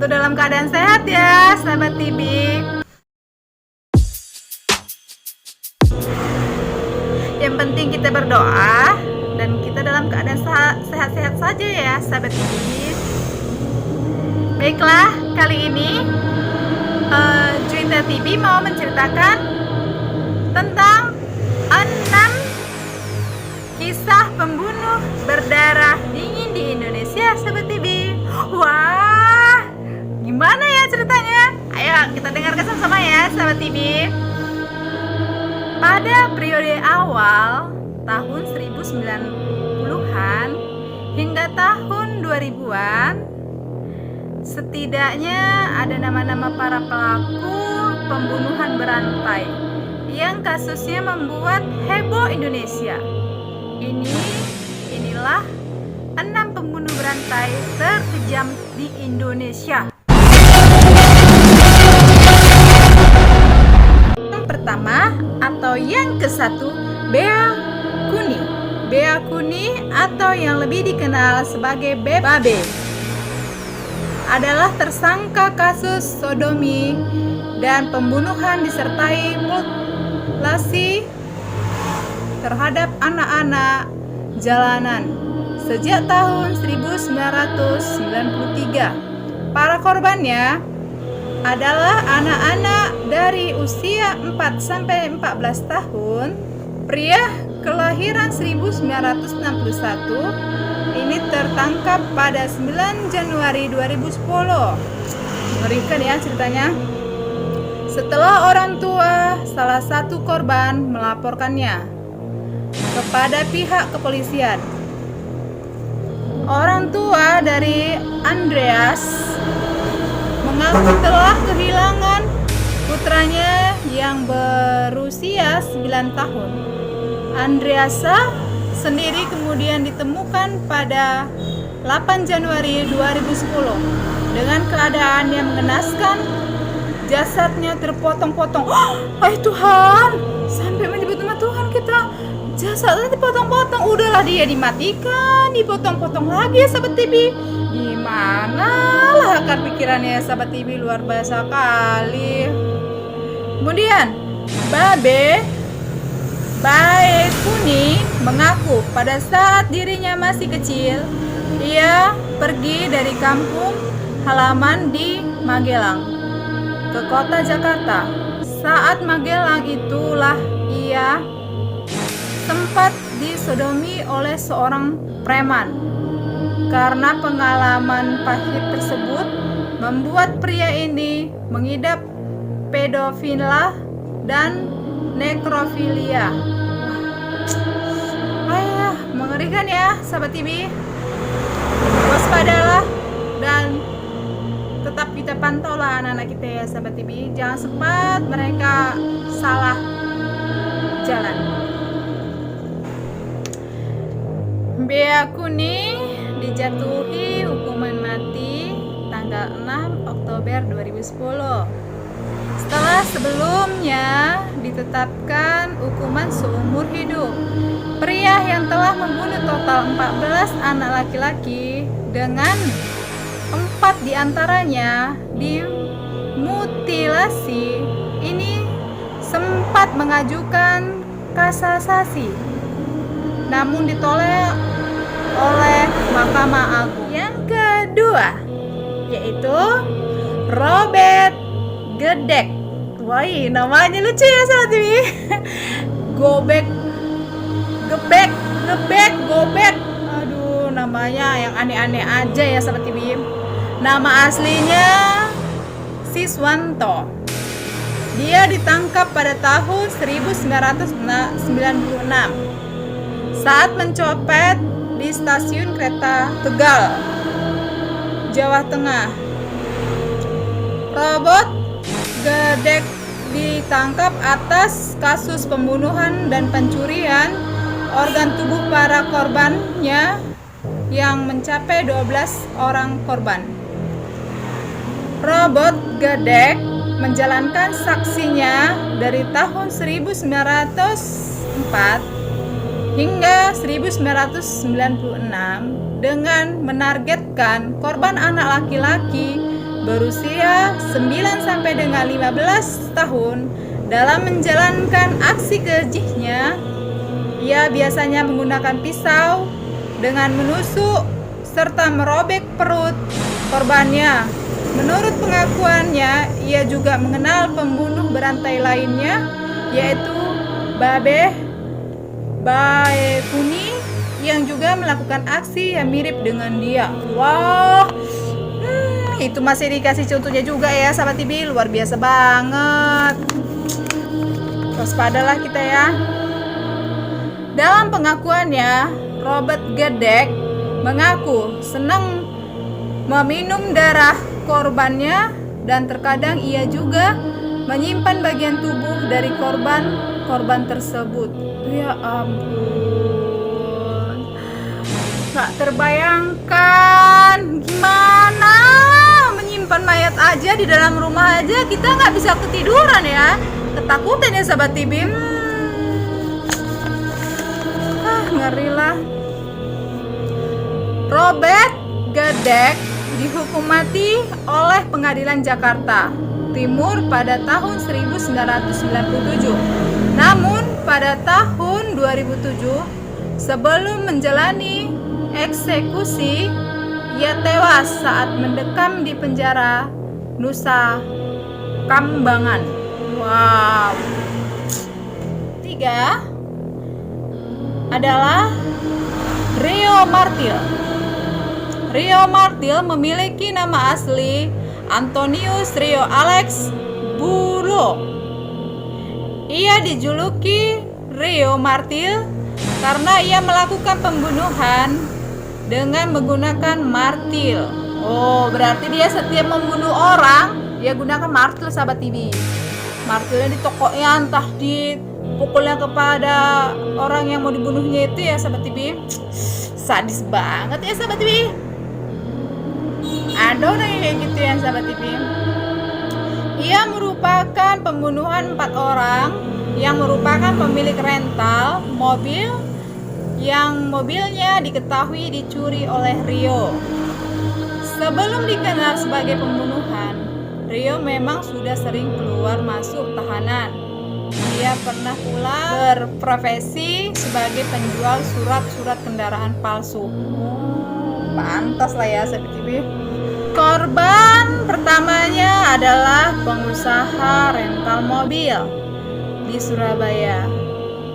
Tentu dalam keadaan sehat ya, sahabat TB. Yang penting kita berdoa dan kita dalam keadaan sehat-sehat saja ya, sahabat TB. Baiklah, kali ini Juwita TB mau menceritakan tentang 6 kisah pembunuh berdarah dingin di Indonesia, sahabat TB. Wah, gimana ya ceritanya? Ayo kita dengarkan sama-sama ya, sahabat TB. Pada periode awal tahun 1990-an hingga tahun 2000-an, setidaknya ada nama-nama para pelaku pembunuhan berantai yang kasusnya membuat heboh Indonesia. Inilah 6 pembunuh berantai terkejam di Indonesia. Yang pertama atau yang ke-1, Bea Kuni. Bea Kuni atau yang lebih dikenal sebagai Babe adalah tersangka kasus sodomi dan pembunuhan disertai mutilasi terhadap anak-anak jalanan sejak tahun 1993. Para korbannya adalah anak-anak dari usia 4-14 tahun, pria kelahiran 1961. Ini tertangkap pada 9 Januari 2010. Mengerikan ya ceritanya. Setelah orang tua salah satu korban melaporkannya kepada pihak kepolisian. Orang tua dari Andreas mengaku telah kehilangan putranya yang berusia 9 tahun. Andreasa sendiri kemudian ditemukan pada 8 Januari 2010 dengan keadaan yang mengenaskan. Jasadnya terpotong-potong. Hai Tuhan, sampai menyebut nama Tuhan kita. Jasadnya dipotong-potong. Udahlah, dia dimatikan, dipotong-potong lagi ya, sahabat TB. Gimana lah akar pikirannya, sahabat TB, luar biasa kali. Kemudian Babe Kuni mengaku pada saat dirinya masih kecil, ia pergi dari kampung halaman di Magelang ke kota Jakarta. Saat Magelang itulah ia sempat disodomi oleh seorang preman. Karena pengalaman pahit tersebut membuat pria ini mengidap pedofilia dan nekrofilia. Mengerikan ya, sahabat TB. Waspadalah dan tetap kita pantau lah anak-anak kita ya, sahabat TB. Jangan sempat mereka salah jalan. Bea Kuni dijatuhi hukuman mati tanggal 6 Oktober 2010. Setelah sebelumnya ditetapkan hukuman seumur hidup. Pria yang telah membunuh total 14 anak laki-laki dengan 4 diantaranya dimutilasi ini sempat mengajukan kasasi, namun ditolak oleh Mahkamah Agung. Yang kedua yaitu Robert Gedek. Wah, namanya lucu ya, sahabat TV. Gobek. Aduh, namanya yang aneh-aneh aja ya, sahabat TV. Nama aslinya Siswanto. Dia ditangkap pada tahun 1996 saat mencopet di stasiun kereta Tegal, Jawa Tengah. Robert Gedek ditangkap atas kasus pembunuhan dan pencurian organ tubuh para korbannya yang mencapai 12 orang korban. Robert Gedek menjalankan saksinya dari tahun 1904 hingga 1996 dengan menargetkan korban anak laki-laki berusia 9 sampai dengan 15 tahun. Dalam menjalankan aksi kejihnya, ia biasanya menggunakan pisau dengan menusuk serta merobek perut korbannya. Menurut pengakuannya, ia juga mengenal pembunuh berantai lainnya, yaitu Babeh Baekuni, yang juga melakukan aksi yang mirip dengan dia. Wah, itu masih dikasih contohnya juga ya, sahabat TV. Luar biasa banget. Waspadalah kita ya. Dalam pengakuannya, Robert Gedek mengaku senang meminum darah korbannya, dan terkadang ia juga menyimpan bagian tubuh dari korban tersebut. Ya ampun, gak terbayangkan gimana menyimpan mayat aja di dalam rumah aja kita gak bisa ketiduran ya, ketakutan ya sahabat TV. Ngeri lah. Robert Gedek dihukum mati oleh Pengadilan Jakarta Timur pada tahun 1997. Namun pada tahun 2007, sebelum menjalani eksekusi, ia tewas saat mendekam di penjara Nusa Kambangan. Wow. 3 adalah Rio Martil. Rio Martil memiliki nama asli Antonius Rio Alex Bulo. Ia dijuluki Rio Martil karena ia melakukan pembunuhan dengan menggunakan martil. Oh, berarti dia setiap membunuh orang, dia gunakan martil, sahabat TV. Martilnya di tokonya, entah dipukulnya kepada orang yang mau dibunuhnya itu ya, sahabat TV. Sadis banget ya, sahabat TV. Ada orang yang kayak gitu ya, sahabat TV. Ia merupakan pembunuhan 4 orang yang merupakan pemilik rental mobil yang mobilnya diketahui dicuri oleh Rio. Sebelum dikenal sebagai pembunuhan, Rio memang sudah sering keluar masuk tahanan. Ia pernah pula berprofesi sebagai penjual surat-surat kendaraan palsu. Pantas lah ya, sahabat TV. Korban pertamanya adalah pengusaha rental mobil di Surabaya.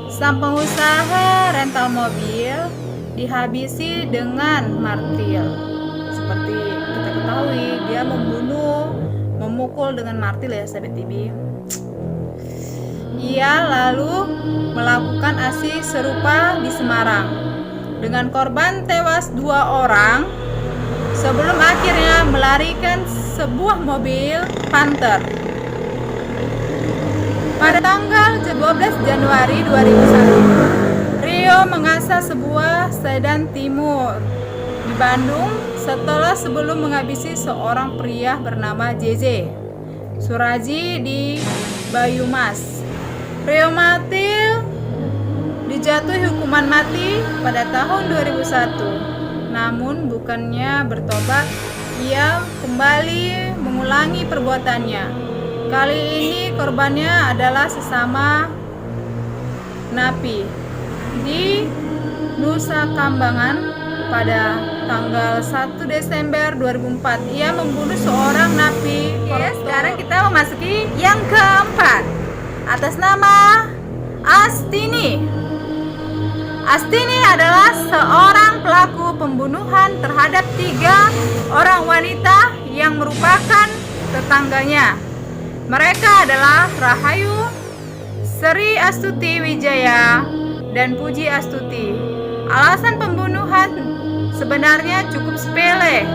Sang pengusaha rental mobil dihabisi dengan martil. Seperti kita ketahui, dia memukul dengan martil ya, sahabat TV. Ia lalu melakukan aksi serupa di Semarang dengan korban tewas 2 orang sebelum akhirnya melarikan sebuah mobil Panther. Pada tanggal 12 Januari 2001, Rio mengasah sebuah sedan Timur di Bandung sebelum menghabisi seorang pria bernama JJ Suraji di Bayumas. Rio Martil dijatuhi hukuman mati pada tahun 2001. Namun bukannya bertobat, ia kembali mengulangi perbuatannya. Kali ini korbannya adalah sesama napi di Nusa Kambangan pada tanggal 1 Desember 2004. Ia membunuh seorang napi. Oke, sekarang kita memasuki yang keempat atas nama Astini. Astini adalah seorang pelaku pembunuhan terhadap 3 orang wanita yang merupakan tetangganya. Mereka adalah Rahayu, Sri Astuti Wijaya, dan Puji Astuti. Alasan pembunuhan sebenarnya cukup sepele.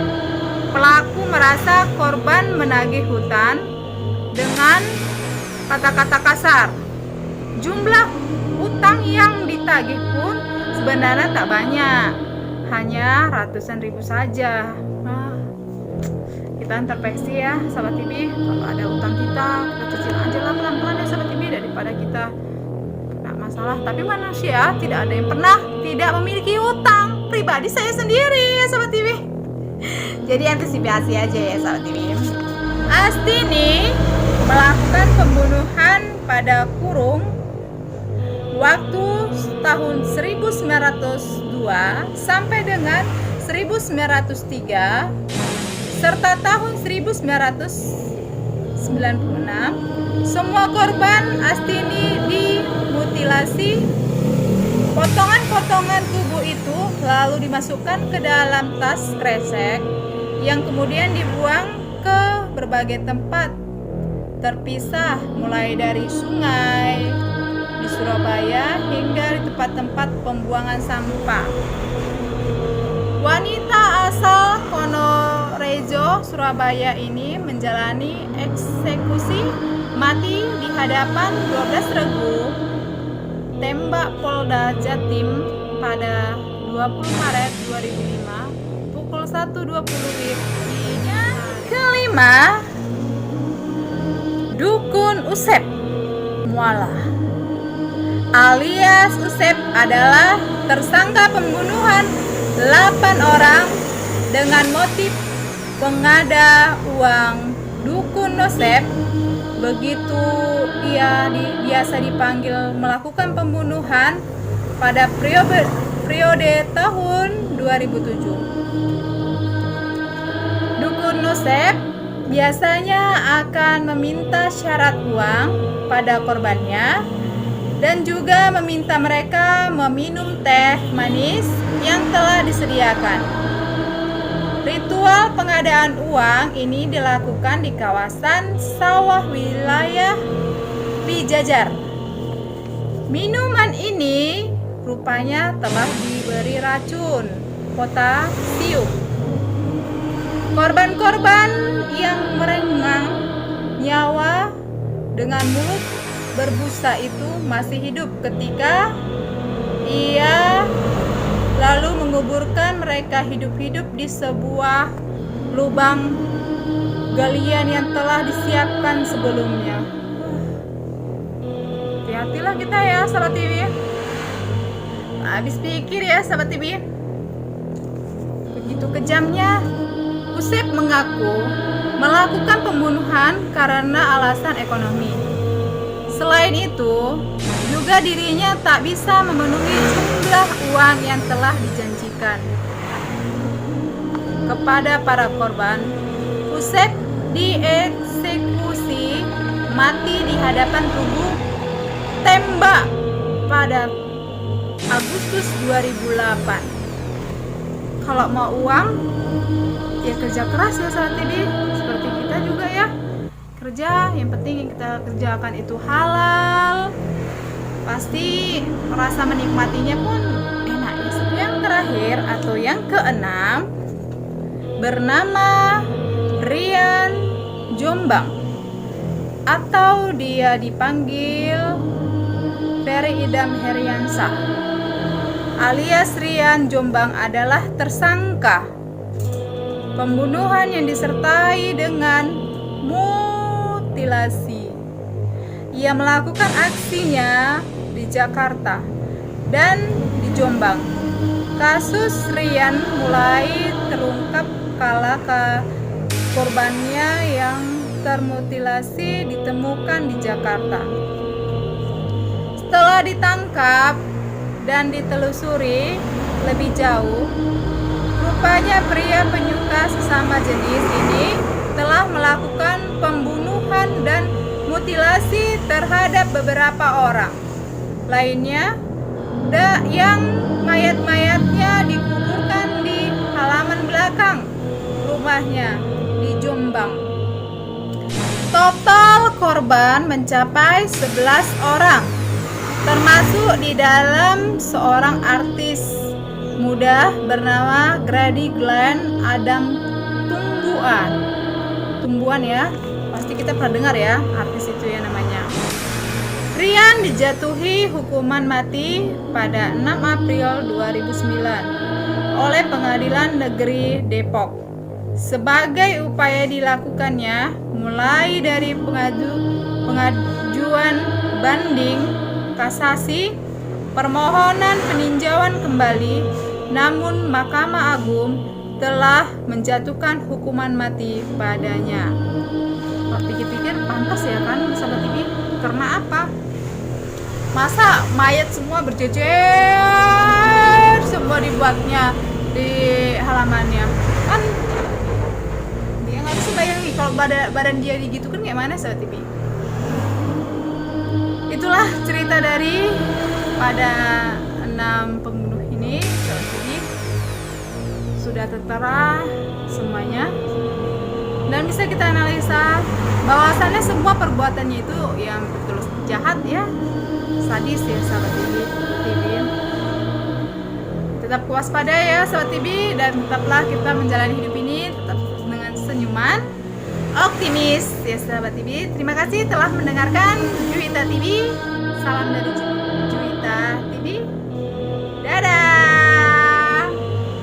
Pelaku merasa korban menagih hutang dengan kata-kata kasar. Jumlah utang yang ditagih pun sebenarnya tak banyak, hanya ratusan ribu saja. Kita introspeksi ya, sahabat TV. Kalau ada utang kita cicil aja lah pelan-pelan ya, sahabat TV, daripada kita kena masalah. Tapi manusia tidak ada yang pernah tidak memiliki utang. Pribadi saya sendiri ya, sahabat TV. Jadi antisipasi aja ya sahabat TV. Astini melakukan pembunuhan pada kurung waktu tahun 1902 sampai dengan 1903 serta tahun 1996. Semua korban Astini dimutilasi. Potongan-potongan tubuh itu lalu dimasukkan ke dalam tas kresek yang kemudian dibuang ke berbagai tempat terpisah, mulai dari sungai di Surabaya hingga di tempat-tempat pembuangan sampah. Wanita asal Konorejo, Surabaya ini menjalani eksekusi mati di hadapan 12 regu tembak Polda Jatim pada 20 Maret 2005 pukul 1.20 WIB. Yang kelima, Dukun Usep Muala alias Usep adalah tersangka pembunuhan 8 orang dengan motif pengada uang. Dukun Usep, begitu ia biasa dipanggil, melakukan pembunuhan pada periode tahun 2007. Dukun Usep biasanya akan meminta syarat uang pada korbannya dan juga meminta mereka meminum teh manis yang telah disediakan. Ritual pengadaan uang ini dilakukan di kawasan sawah wilayah Pijajar. Minuman ini rupanya telah diberi racun potasium. Korban-korban yang merenggang nyawa dengan mulut berbusa itu masih hidup ketika ia lalu menguburkan mereka hidup-hidup di sebuah lubang galian yang telah disiapkan sebelumnya. Hati-hatilah kita ya sahabat TV. Habis pikir ya sahabat TV. Begitu kejamnya. Usep mengaku melakukan pembunuhan karena alasan ekonomi. Selain itu, juga dirinya tak bisa memenuhi jumlah uang yang telah dijanjikan kepada para korban. Usep dieksekusi mati di hadapan tubuh tembak pada Agustus 2008. Kalau mau uang, ya kerja keras ya saat ini, seperti kita juga ya. Kerja, yang penting yang kita kerjakan itu halal. Pasti rasa menikmatinya pun enak. Yang terakhir atau yang keenam bernama Rian Jombang atau dia dipanggil Ferry Idam Heriansah alias Rian Jombang adalah tersangka pembunuhan yang disertai dengan mutilasi. Ia melakukan aksinya di Jakarta dan di Jombang. Kasus Rian mulai terungkap kala korbannya yang termutilasi ditemukan di Jakarta. Setelah ditangkap dan ditelusuri lebih jauh, rupanya pria penyuka sesama jenis ini telah melakukan pembunuhan dan mutilasi terhadap beberapa orang lainnya yang mayat-mayatnya dikuburkan di halaman belakang rumahnya di Jombang. Total korban mencapai 11 orang, termasuk di dalam seorang artis muda bernama Grady Glenn Adam Tumbuan ya, pasti kita pernah dengar ya artis itu ya namanya. Rian dijatuhi hukuman mati pada 6 April 2009 oleh Pengadilan Negeri Depok. Sebagai upaya dilakukannya mulai dari pengajuan banding, kasasi, permohonan peninjauan kembali, namun Mahkamah Agung telah menjatuhkan hukuman mati padanya. Kalau pikir-pikir pantas ya kan sahabat TV? Karena apa? Masa mayat semua berjejer semua dibuatnya di halamannya kan? Dia nggak bisa bayangin kalau badan dia gitu kan kayak mana sahabat TV. Itulah cerita dari pada 6 pembunuh ini sahabat TV. Sudah tertera semuanya dan bisa kita analisa bahwasannya semua perbuatannya itu yang betul jahat ya, sadis ya sahabat TV. Tetap waspada ya sahabat TV dan tetaplah kita menjalani hidup ini tetap dengan senyuman optimis ya sahabat TV. Terima kasih telah mendengarkan Juwita TV. Salam dari Juwita TV. Dadah.